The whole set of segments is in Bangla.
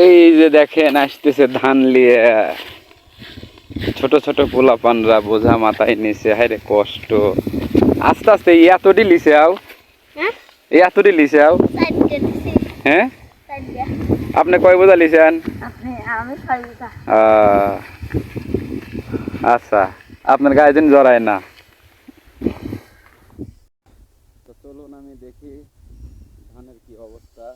এই যে দেখেন আসতেছে ধান নিয়ে ছোট ছোট পোলাপানরা বোঝা মাথায় নিছে, হায়রে কষ্ট। আস্তে আস্তে এতটি লিছে আও, এতটি লিছে আও। হ্যাঁ, আপনি কয় বোঝা লিছেন? আচ্ছা, আপনার গায়ে দিন জড়ায় না। তো চলুন আমি দেখি ধানের কি অবস্থা।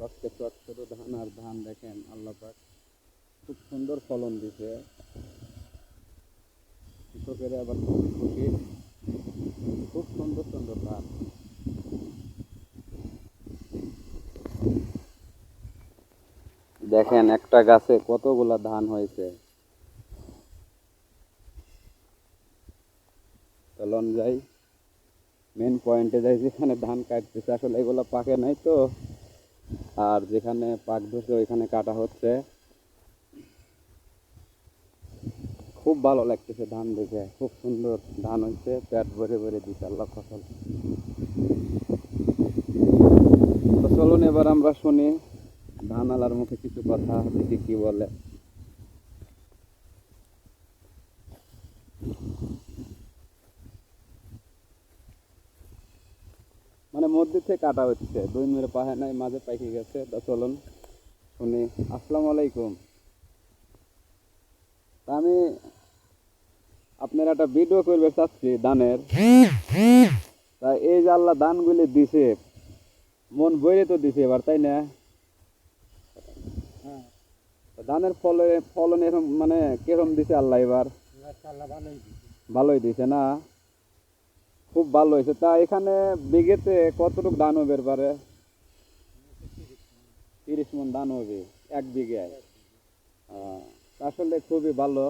রক্তে চটচট ধান, আর ধান দেখেন আল্লাহ পাক খুব সুন্দর ফলন দিছে। কৃষকের আবার খুবই খুশি, খুব সুন্দর সুন্দর ধান। দেখেন একটা গাছে কতগুলা ধান হয়েছে। চলন যাই মেন পয়েন্টে যাই, যেখানে ধান কাটতেছে। আসলে এগুলো পাকে নাই তো, আর যেখানে পাক ধরছে ওইখানে কাটা হচ্ছে। খুব ভালো লাগতেছে ধান দেখে, খুব সুন্দর ধান হয়েছে, পেট ভরে ভরে দিচ্ছে আল্লাহ ফসল। তো চলুন এবার আমরা শুনি ধান আলার মুখে কিছু কথা, দেখি কি বলে। মানে মধ্যে থেকে কাটা হচ্ছে, 2 মিনিট পাহে নাই, মাঝে পাইকে গেছে। তা চলুন শুনি। আসসালামু আলাইকুম। আমি আপনার একটা ভিডিও করবে চাচ্ছি ধানের। তা এই যে আল্লাহ ধানগুলি দিছে, মন বইরে তো দিছে এবার, তাই না? ধানের ফলন এরকম মানে কিরকম দিছে আল্লাহ এবার? ভালোই দিছে না? খুব ভালো হয়েছে। তা এখানে বিঘেতে কতটুকু ধান হবে এবারে? 30 মণ ধান হবে 1 বিঘায়। আসলে খুবই ভালো।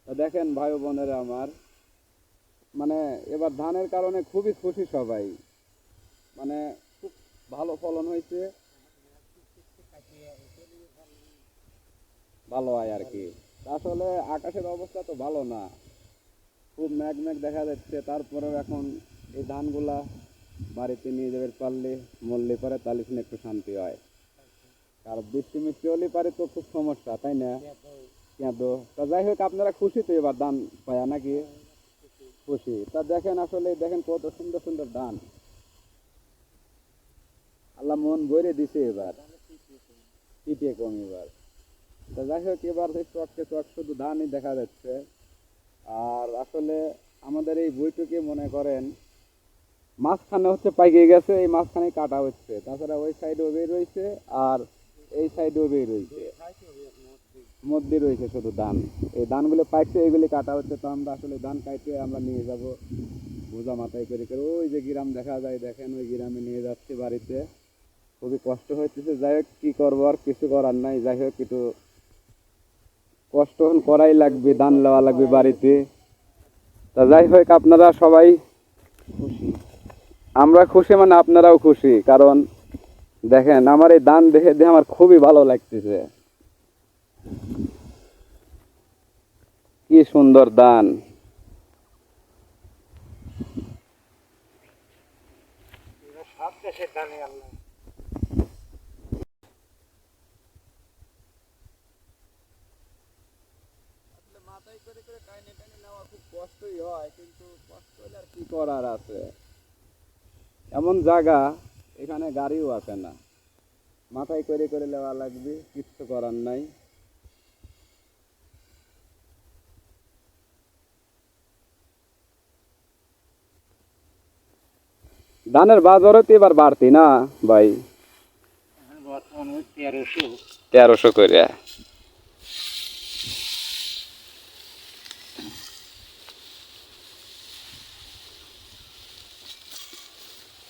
দেখেন ভাই বোনেরা আমার, মানে এবার ধানের কারণে খুবই খুশি সবাই, মানে খুব ভালো ফলন হয়েছে, ভালো হয় আর কি। আসলে আকাশের অবস্থা তো ভালো না, খুব মেঘ মেঘ দেখা যাচ্ছে। তারপরেও এখন এই ধানগুলা বাড়িতে নিয়ে যাবে পারলে, মরলে পারে, তাহলে একটু শান্তি হয়। আর বৃষ্টি মিষ্টি হলে পারে তো খুব সমস্যা, তাই না? তা যাই হোক, আপনারা খুশি তো এবার ধান পায়া নাকি? খুশি। তা দেখেন, আসলে দেখেন কত সুন্দর সুন্দর ধান, আল্লাহ মন ভরে দিছে এবার, পিঠে কম এবার। তা যাই হোক, এবার চককে চক শুধু ধানই দেখা যাচ্ছে। আর আসলে আমাদের এই বইটুকে মনে করেন মাঝখানে হচ্ছে পাইকে গেছে, এই মাঝখানে কাটা হচ্ছে। তাছাড়া ওই সাইডেও বের রয়েছে, আর এই সাইডেও বের রয়েছে, মধ্যে রয়েছে শুধু ধান। এই ধানগুলো পাইছে, এইগুলি কাটা হচ্ছে। তো আমরা আসলে ধান কাটতে আমরা নিয়ে যাব বোঝা মাথায় করে করে। ওই যে গ্রাম দেখা যায়, দেখেন ওই গ্রামে নিয়ে যাচ্ছি বাড়িতে। খুবই কষ্ট হইতেছে। যাই হোক, কি করবো, আর কিছু করার নাই। যাই হোক, একটু কষ্ট করাই লাগবে, ধান নেওয়া লাগবে বাড়িতে। তা যাই হোক, আপনারা সবাই খুশি, আমরা খুশি, মানে আপনারাও খুশি। কারণ দেখেন আমার এই ধান দেখে দেখে আমার খুবই ভালো লাগতেছে, কি সুন্দর ধান। মাথায় করে করে টাইনে টাইনে নেওয়া খুব কষ্টই হয়, কিন্তু কষ্ট হলে আর কি করার আছে। এমন জায়গা, এখানে গাড়িও আসে না, মাথায় করে করে নেওয়া লাগবে, কিচ্ছু করার নাই। ধানের বাজারও তো এবার বাড়তি না ভাই? 1300 করে।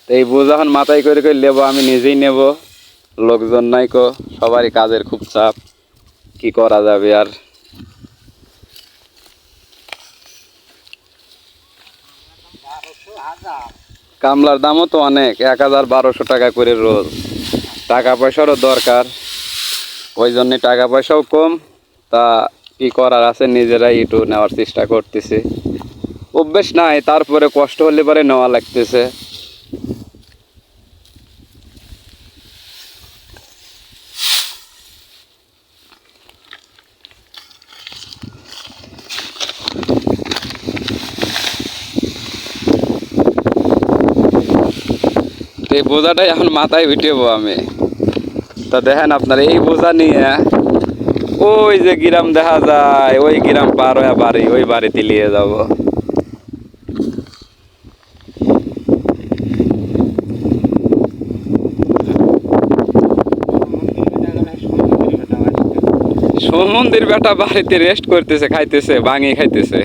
এই বোঝা এখন মাথায় করে করে নেবো, আমি নিজেই নেব, লোকজন নাই কো, সবারই কাজের খুব চাপ, কি করা যাবে আর। কামলার দামও তো অনেক, 1000-1200 টাকা করে রোজ। টাকা পয়সারও দরকার, ওই জন্যে টাকা পয়সাও কম। তা কি করার আছে, নিজেরাই একটু নেওয়ার চেষ্টা করতেছি। অভ্যেস নাই, তারপরে কষ্ট হলে পরে নেওয়া লাগতেছে। এই বোঝাটাই এখন মাথায় উঠেবো আমি। তা দেখেন আপনার এই বোঝা নিয়ে ওই যে গ্রাম দেখা যায়, ওই গ্রাম পার হয়ে বাড়ি, ওই বাড়িতে নিয়ে যাব। সমুদ্রের বেটা বাড়িতে রেস্ট করতেছে, খাইতেছে, ভাঙি খাইতেছে।